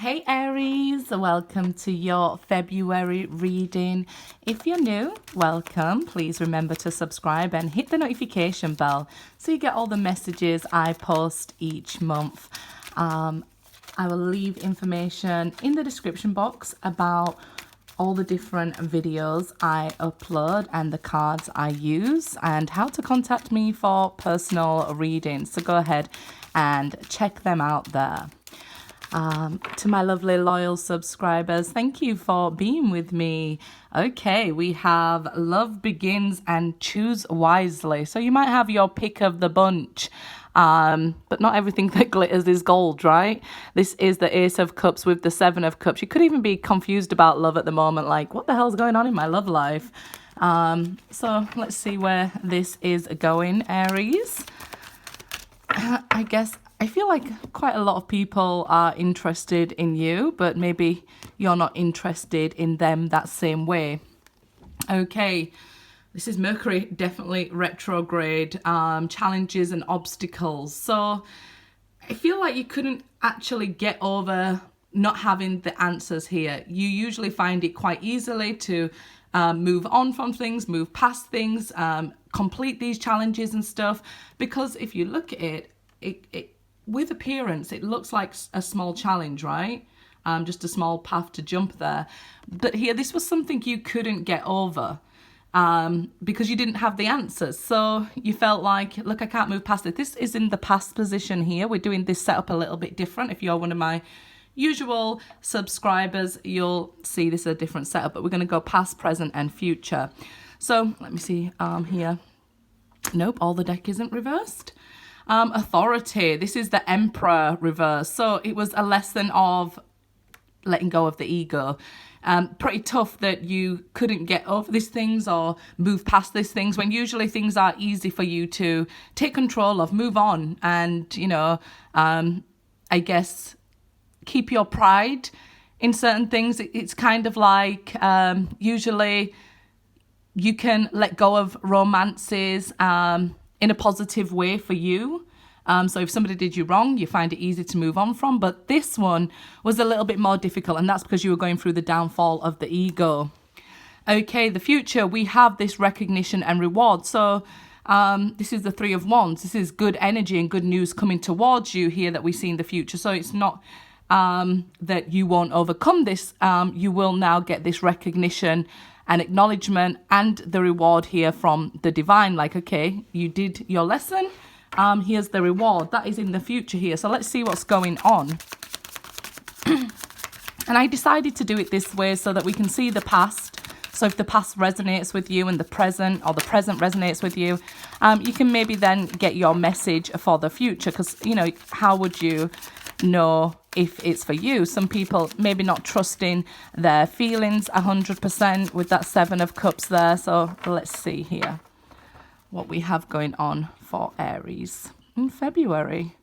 Hey Aries, welcome to your February reading. If you're new, welcome. Please remember to subscribe and hit the notification bell so you get all the messages I post each month. I will leave information in the description box about all the different videos I upload and the cards I use and how to contact me for personal readings. So go ahead and check them out there. To my lovely loyal subscribers, thank you for being with me. Okay, we have Love Begins and Choose Wisely. So you might have your pick of the bunch, but not everything that glitters is gold, right? This is the Ace of Cups with the Seven of Cups. You could even be confused about love at the moment, like, what the hell's going on in my love life? So let's see where this is going, Aries. I feel like quite a lot of people are interested in you, but maybe you're not interested in them that same way. Okay, this is Mercury, definitely retrograde, challenges and obstacles. So I feel like you couldn't actually get over not having the answers here. You usually find it quite easily to move on from things, move past things, complete these challenges and stuff. Because if you look at it with appearance, it looks like a small challenge, right? Just a small path to jump there. But here, this was something you couldn't get over because you didn't have the answers. So you felt like, look, I can't move past it. This is in the past position here. We're doing this setup a little bit different. If you're one of my usual subscribers, you'll see this is a different setup, but we're going to go past, present, and future. So let me see here. Nope, all the deck isn't reversed. Authority. This is the Emperor reverse. So it was a lesson of letting go of the ego. Pretty tough that you couldn't get over these things or move past these things when usually things are easy for you to take control of, move on, and, you know, I guess keep your pride in certain things. It's kind of like usually you can let go of romances in a positive way for you. So if somebody did you wrong, you find it easy to move on from. But this one was a little bit more difficult, and that's because you were going through the downfall of the ego. Okay, the future, we have this recognition and reward. So this is the Three of Wands. This is good energy and good news coming towards you here that we see in the future. So it's not that you won't overcome this. You will now get this recognition and acknowledgement and the reward here from the divine. Like, okay, you did your lesson. Here's the reward. That is in the future here. So let's see what's going on. And I decided to do it this way so that we can see the past. So if the past resonates with you and the present, or the present resonates with you, you can maybe then get your message for the future. Because, you know, how would you know if it's for you? Some people maybe not trusting their feelings 100% with that Seven of Cups there. So let's see here what we have going on for Aries in February.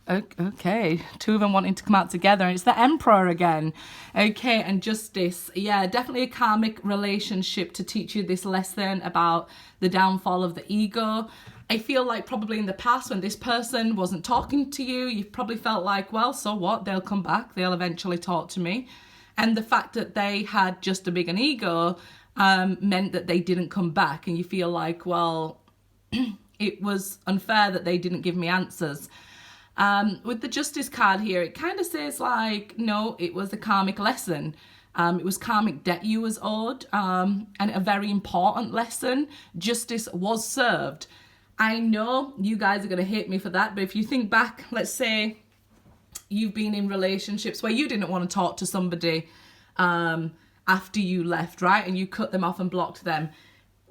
Okay, two of them wanting to come out together, and it's the Emperor again. Okay, and Justice. Yeah, definitely a karmic relationship to teach you this lesson about the downfall of the ego. I feel like probably in the past when this person wasn't talking to you, you probably felt like, well, so what? They'll come back. They'll eventually talk to me. And the fact that they had just a big an ego meant that they didn't come back. And you feel like, well, it was unfair that they didn't give me answers. With the Justice card here, it kind of says like, no, it was a karmic lesson. It was karmic debt you was owed, and a very important lesson. Justice was served. I know you guys are going to hate me for that, but if you think back, let's say you've been in relationships where you didn't want to talk to somebody after you left, right? And you cut them off and blocked them.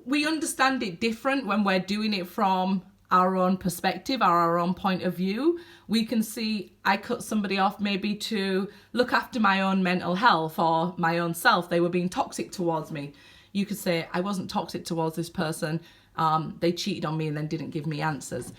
We understand it different when we're doing it from our own perspective or our own point of view. We can see I cut somebody off maybe to look after my own mental health or my own self. They were being toxic towards me. You could say I wasn't toxic towards this person. They cheated on me and then didn't give me answers.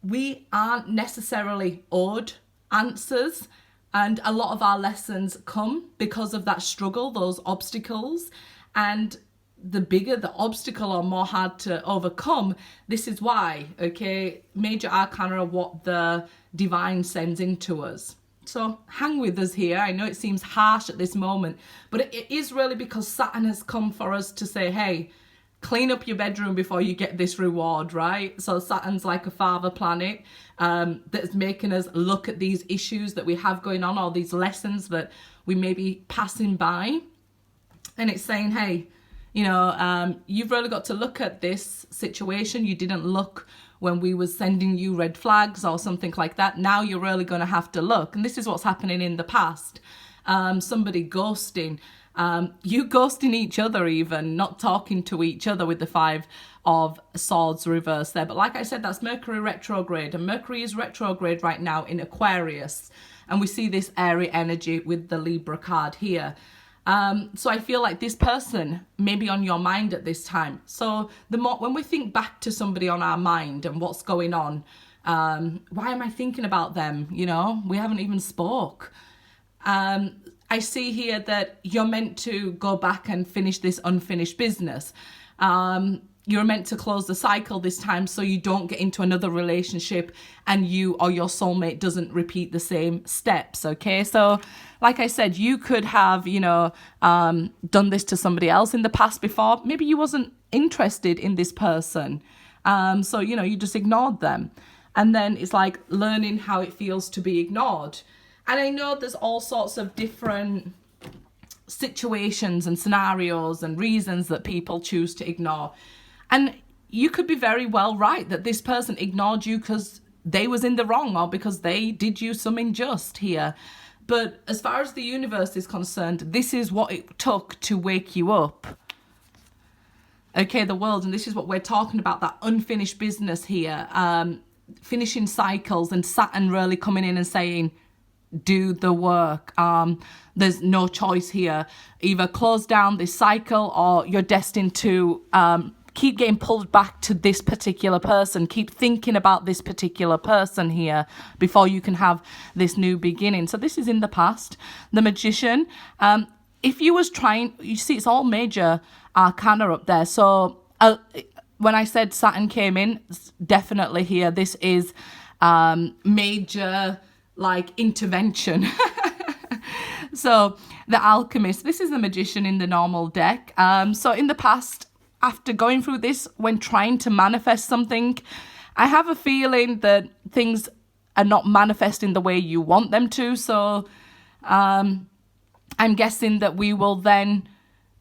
We aren't necessarily owed answers, and a lot of our lessons come because of that struggle, those obstacles. And the bigger the obstacle or more hard to overcome, this is why, okay, major arcana are what the divine sends into us. So hang with us here. I know it seems harsh at this moment, but it is really because Saturn has come for us to say, hey, clean up your bedroom before you get this reward, right? So Saturn's like a father planet that's making us look at these issues that we have going on, or these lessons that we may be passing by. And it's saying, hey, you know, you've really got to look at this situation. You didn't look when we was sending you red flags or something like that. Now you're really going to have to look. And this is what's happening in the past. Somebody ghosting, you ghosting each other, even not talking to each other with the 5 of Swords reverse there. But like I said, that's Mercury retrograde, and Mercury is retrograde right now in Aquarius. And we see this airy energy with the Libra card here. So I feel like this person may be on your mind at this time. So the more, when we think back to somebody on our mind and what's going on, why am I thinking about them? You know, we haven't even spoke. I see here that you're meant to go back and finish this unfinished business. You're meant to close the cycle this time so you don't get into another relationship and you or your soulmate doesn't repeat the same steps, okay? So, like I said, you could have, you know, done this to somebody else in the past before. Maybe you wasn't interested in this person. So, you know, you just ignored them. And then it's like learning how it feels to be ignored. And I know there's all sorts of different situations and scenarios and reasons that people choose to ignore. And you could be very well right that this person ignored you because they was in the wrong or because they did you some unjust here. But as far as the universe is concerned, this is what it took to wake you up. Okay, the world, and this is what we're talking about, that unfinished business here, finishing cycles, and Saturn really coming in and saying, do the work. There's no choice here. Either close down this cycle or you're destined to keep getting pulled back to this particular person. Keep thinking about this particular person here before you can have this new beginning. So this is in the past. The Magician. If you was trying, you see it's all major arcana up there. So when I said Saturn came in, definitely here, this is major like intervention. So the Alchemist, this is the Magician in the normal deck. So in the past, after going through this, when trying to manifest something, I have a feeling that things are not manifesting the way you want them to. So I'm guessing that we will then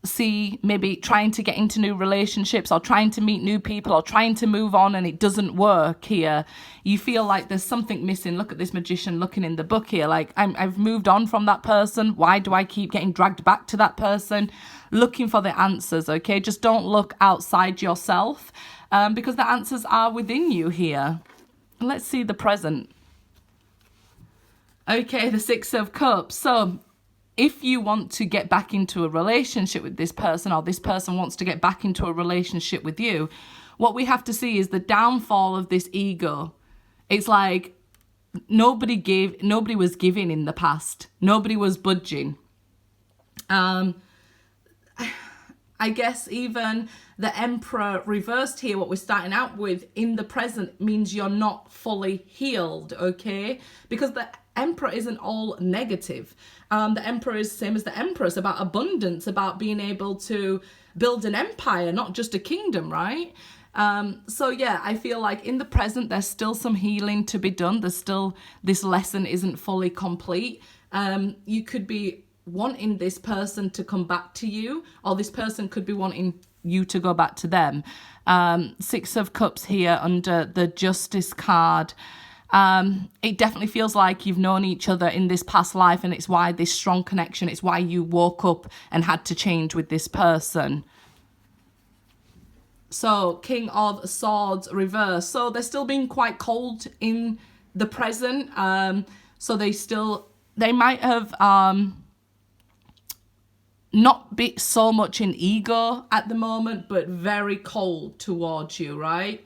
see maybe trying to get into new relationships or trying to meet new people or trying to move on and it doesn't work here. You feel like there's something missing. Look at this Magician looking in the book here. Like, I've moved on from that person. Why do I keep getting dragged back to that person? Looking for the answers, okay? Just don't look outside yourself because the answers are within you here. Let's see the present. Okay, the 6 of Cups. So if you want to get back into a relationship with this person, or this person wants to get back into a relationship with you, what we have to see is the downfall of this ego. It's like nobody was giving in the past. Nobody was budging. I guess even the Emperor reversed here, what we're starting out with in the present, means you're not fully healed, okay? Because the Emperor isn't all negative. The Emperor is the same as the Empress, about abundance, about being able to build an empire, not just a kingdom, right? So yeah, I feel like in the present, there's still some healing to be done. There's still, this lesson isn't fully complete. You could be wanting this person to come back to you, or this person could be wanting you to go back to them. 6 of Cups here under the Justice card. It definitely feels like you've known each other in this past life, and it's why this strong connection, it's why you woke up and had to change with this person. So King of Swords reverse. So they're still being quite cold in the present. So they might have not be so much in ego at the moment, but very cold towards you, right?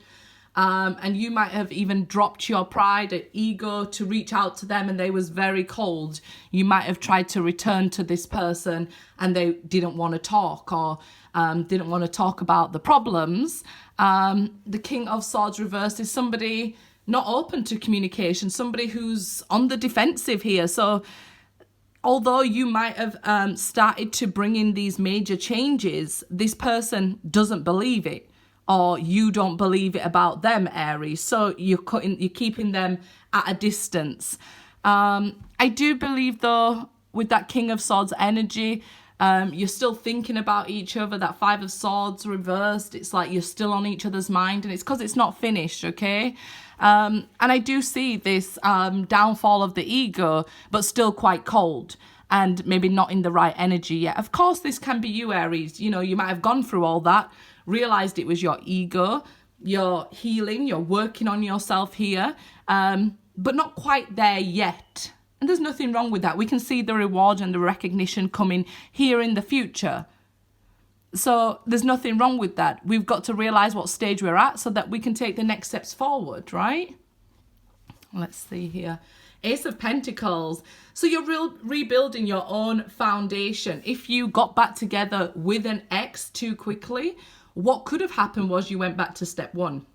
And you might have even dropped your pride and ego to reach out to them, and they was very cold. You might have tried to return to this person and they didn't want to talk, or didn't want to talk about the problems. The King of Swords reverse is somebody not open to communication, somebody who's on the defensive here. So although you might have started to bring in these major changes, this person doesn't believe it, or you don't believe it about them, Aries. So you're keeping them at a distance. I do believe, though, with that King of Swords energy, you're still thinking about each other. That Five of Swords reversed, it's like you're still on each other's mind, and it's because it's not finished, okay? And I do see this downfall of the ego, but still quite cold and maybe not in the right energy yet. Of course, this can be you, Aries. You know, you might have gone through all that, realized it was your ego, you're healing, you're working on yourself here, but not quite there yet. And there's nothing wrong with that. We can see the reward and the recognition coming here in the future. So there's nothing wrong with that. We've got to realize what stage we're at so that we can take the next steps forward, right? Let's see here. Ace of Pentacles. So you're rebuilding your own foundation. If you got back together with an ex too quickly, what could have happened was you went back to step one.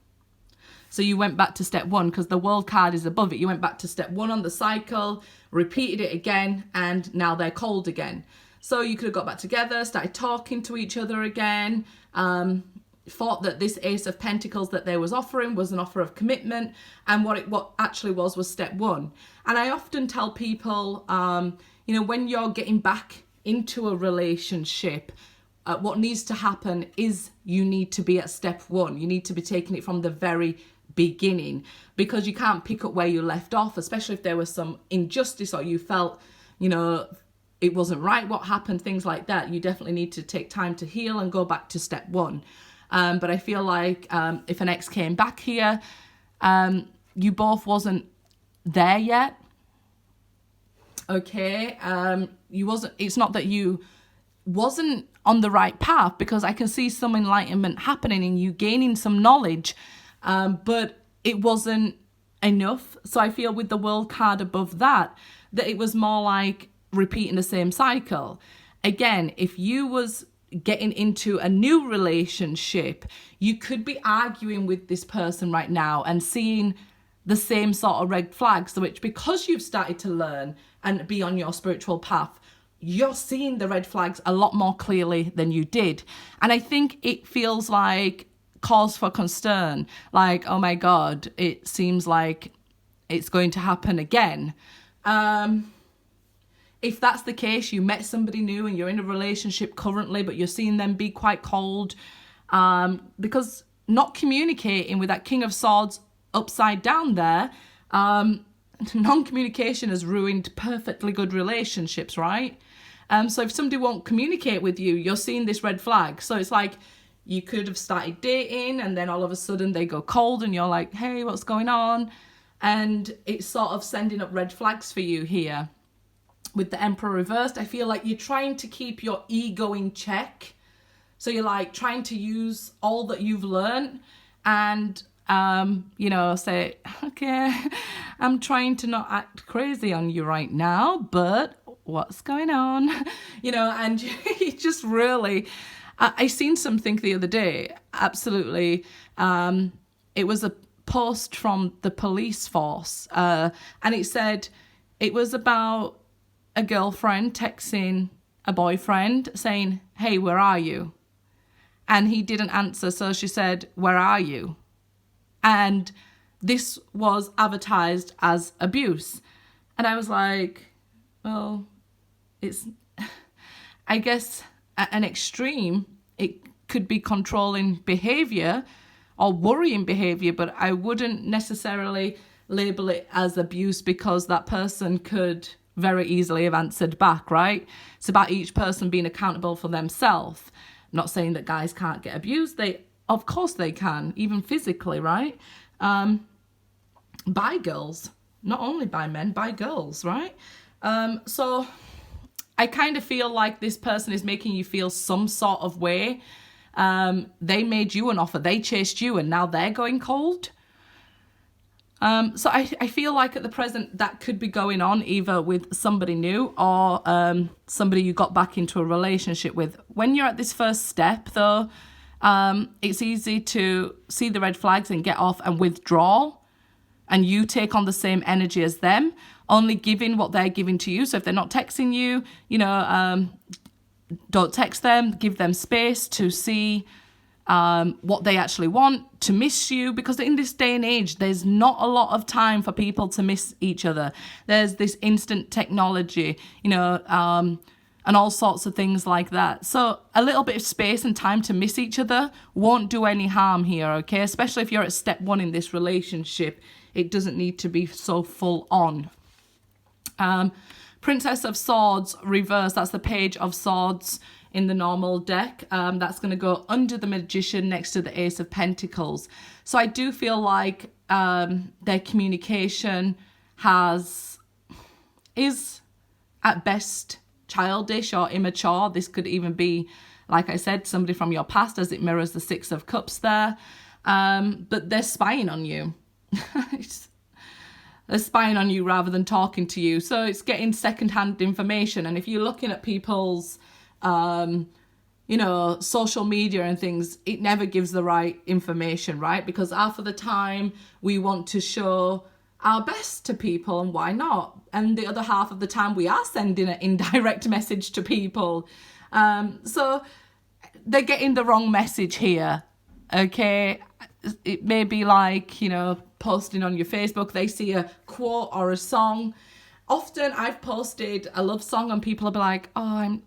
So you went back to step one because the World card is above it. You went back to step one on the cycle, repeated it again, and now they're cold again. So you could have got back together, started talking to each other again, thought that this Ace of Pentacles that they was offering was an offer of commitment, and what actually was step one. And I often tell people, you know, when you're getting back into a relationship, what needs to happen is you need to be at step one. You need to be taking it from the very beginning, because you can't pick up where you left off, especially if there was some injustice or you felt, you know, it wasn't right what happened, things like that. You definitely need to take time to heal and go back to step one. But I feel like if an ex came back here, you both wasn't there yet. Okay, it's not that you wasn't on the right path, because I can see some enlightenment happening and you gaining some knowledge, but it wasn't enough. So I feel with the World card above that it was more like repeating the same cycle. Again, if you was getting into a new relationship, you could be arguing with this person right now and seeing the same sort of red flags, which, because you've started to learn and be on your spiritual path, you're seeing the red flags a lot more clearly than you did. And I think it feels like cause for concern, like, oh my God, it seems like it's going to happen again. If that's the case, you met somebody new and you're in a relationship currently, but you're seeing them be quite cold, because not communicating with that King of Swords upside down there, non-communication has ruined perfectly good relationships, right? So if somebody won't communicate with you, you're seeing this red flag. So it's like you could have started dating and then all of a sudden they go cold and you're like, hey, what's going on? And it's sort of sending up red flags for you here. With the Emperor reversed, I feel like you're trying to keep your ego in check. So you're like trying to use all that you've learned and, you know, say, okay, I'm trying to not act crazy on you right now, but what's going on? You know, and you just really, I seen something the other day, absolutely. It was a post from the police force, and it said it was about a girlfriend texting a boyfriend saying, hey, where are you? And he didn't answer, so she said, where are you? And this was advertised as abuse. And I was like, well, it's, I guess at an extreme, it could be controlling behavior or worrying behavior, but I wouldn't necessarily label it as abuse, because that person could very easily have answered back, right? It's about each person being accountable for themselves. I'm not saying that guys can't get abused. Of course they can, even physically, right? By girls, not only by men, by girls, right? So I kind of feel like this person is making you feel some sort of way. They made you an offer, they chased you, and now they're going cold. So I feel like at the present that could be going on either with somebody new or somebody you got back into a relationship with. When you're at this first step, though, it's easy to see the red flags and get off and withdraw. and you take on the same energy as them, only giving what they're giving to you. So if they're not texting you, don't text them, give them space to see what they actually want, to miss you, because in this day and age, there's not a lot of time for people to miss each other. There's this instant technology, and all sorts of things like that. So a little bit of space and time to miss each other won't do any harm here, okay? Especially if you're at step 1 in this relationship. It doesn't need to be so full on. Princess of Swords reverse, that's the Page of Swords in the normal deck. That's going to go under the Magician next to the Ace of Pentacles. So I do feel like their communication is at best childish or immature. This could even be, like I said, somebody from your past, as it mirrors the Six of Cups there. But they're spying on you. They're spying on you rather than talking to you. So it's getting secondhand information. And if you're looking at people's, social media and things, it never gives the right information, right? Because half of the time we want to show our best to people, and why not? And the other half of the time we are sending an indirect message to people. So they're getting the wrong message here, okay? It may be like, posting on your Facebook, they see a quote or a song. Often I've posted a love song and people will be like, oh,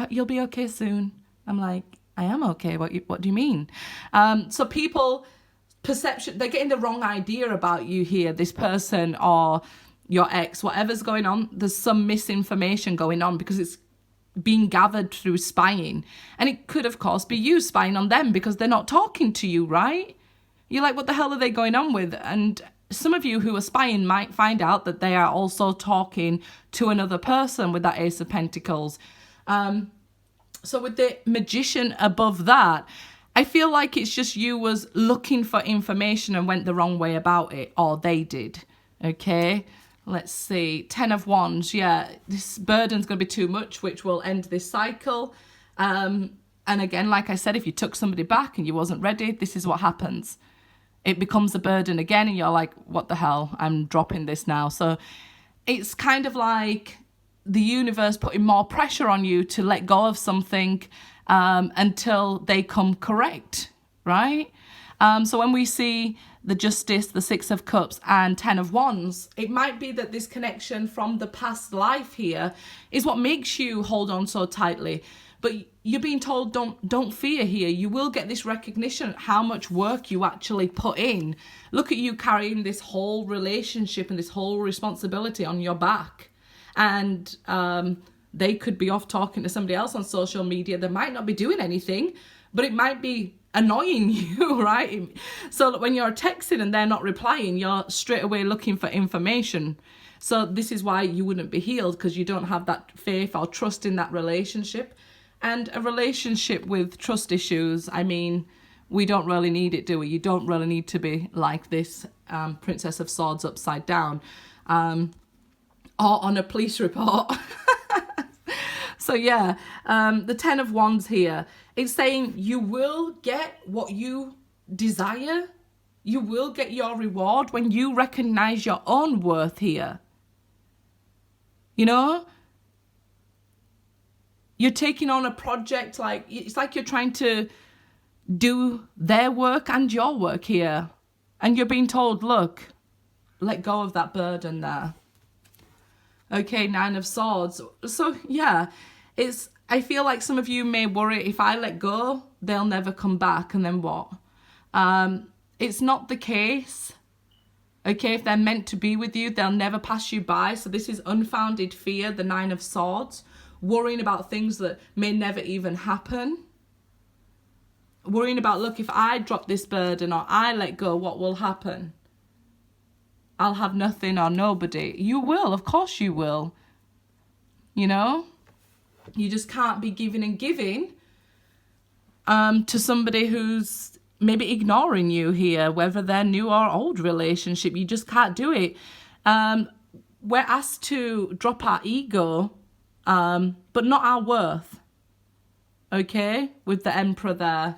you'll be okay soon. I'm like, I am okay. What do you mean? So people, perception, they're getting the wrong idea about you here, this person or your ex, whatever's going on. There's some misinformation going on because it's being gathered through spying. And it could, of course, be you spying on them because they're not talking to you, right? You're like, what the hell are they going on with? And some of you who are spying might find out that they are also talking to another person with that Ace of Pentacles. So with the Magician above that, I feel like it's just you was looking for information and went the wrong way about it, or they did. Okay, let's see. 10 of Wands. Yeah, this burden's going to be too much, which will end this cycle. And again, like I said, if you took somebody back and you wasn't ready, this is what happens. It becomes a burden again and you're like, what the hell? I'm dropping this now. So it's kind of like the universe putting more pressure on you to let go of something until they come correct, right? So when we see the Justice, the Six of Cups and 10 of Wands, it might be that this connection from the past life here is what makes you hold on so tightly. But you're being told, don't fear here. You will get this recognition, how much work you actually put in. Look at you carrying this whole relationship and this whole responsibility on your back. And they could be off talking to somebody else on social media. They might not be doing anything, but it might be annoying you, right? So when you're texting and they're not replying, you're straight away looking for information. So this is why you wouldn't be healed, because you don't have that faith or trust in that relationship. And a relationship with trust issues, I mean, we don't really need it, do we? You don't really need to be like this Princess of Swords upside down or on a police report. So yeah, the 10 of Wands here, it's saying you will get what you desire. You will get your reward when you recognize your own worth here. You're taking on a project, like it's like you're trying to do their work and your work here. And you're being told, look, let go of that burden there. Okay, 9 of Swords. So yeah, I feel like some of you may worry, if I let go, they'll never come back, and then what? It's not the case. Okay, if they're meant to be with you, they'll never pass you by. So this is unfounded fear, the 9 of Swords. Worrying about things that may never even happen. Worrying about, look, if I drop this burden or I let go, what will happen? I'll have nothing or nobody. You will, of course you will. You just can't be giving and giving to somebody who's maybe ignoring you here, whether they're new or old relationship. You just can't do it. We're asked to drop our ego, but not our worth. Okay, with the Emperor there.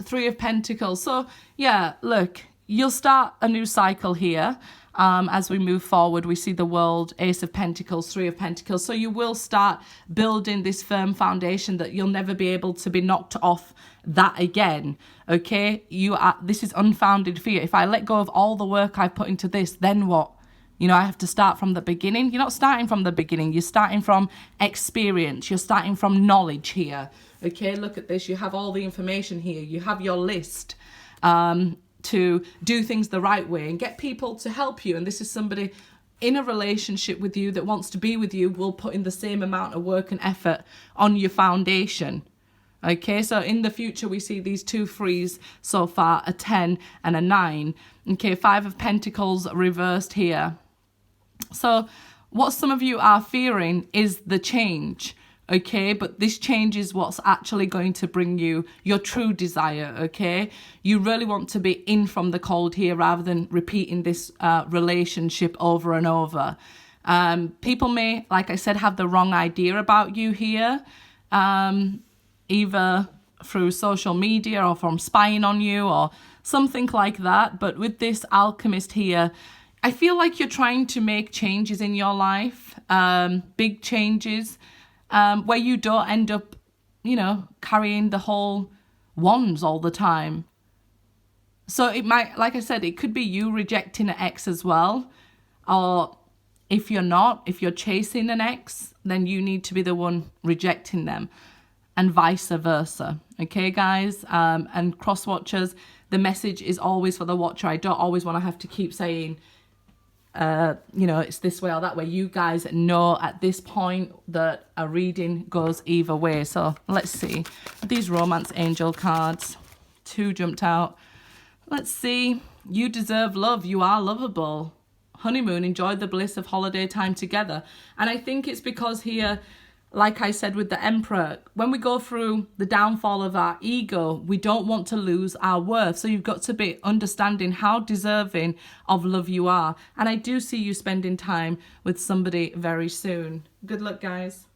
3 of Pentacles. So yeah, look, you'll start a new cycle here. As we move forward, we see the World, Ace of Pentacles, Three of Pentacles. So you will start building this firm foundation that you'll never be able to be knocked off that again. Okay, this is unfounded fear. If I let go of all the work I've put into this, then what? You know, I have to start from the beginning. You're not starting from the beginning. You're starting from experience. You're starting from knowledge here. Okay, look at this. You have all the information here. You have your list to do things the right way and get people to help you. And this is somebody in a relationship with you that wants to be with you, will put in the same amount of work and effort on your foundation. Okay, so in the future, we see these two threes so far, a 10 and a 9. Okay, 5 of Pentacles reversed here. So what some of you are fearing is the change. Okay, but this change is what's actually going to bring you your true desire. Okay, you really want to be in from the cold here rather than repeating this relationship over and over. People may, like I said, have the wrong idea about you here, either through social media or from spying on you or something like that. But with this Alchemist here, I feel like you're trying to make changes in your life, big changes, where you don't end up, you know, carrying the whole wands all the time. So it might, like I said, it could be you rejecting an ex as well. Or if you're not, if you're chasing an ex, then you need to be the one rejecting them, and vice versa. Okay, guys? And cross watchers, the message is always for the watcher. I don't always want to have to keep saying, you know, it's this way or that way. You guys know at this point that a reading goes either way. So let's see. These romance angel cards, 2 jumped out. Let's see. You deserve love. You are lovable. Honeymoon, enjoy the bliss of holiday time together. And I think it's because here, like I said with the Emperor, when we go through the downfall of our ego, we don't want to lose our worth. So you've got to be understanding how deserving of love you are. And I do see you spending time with somebody very soon. Good luck, guys.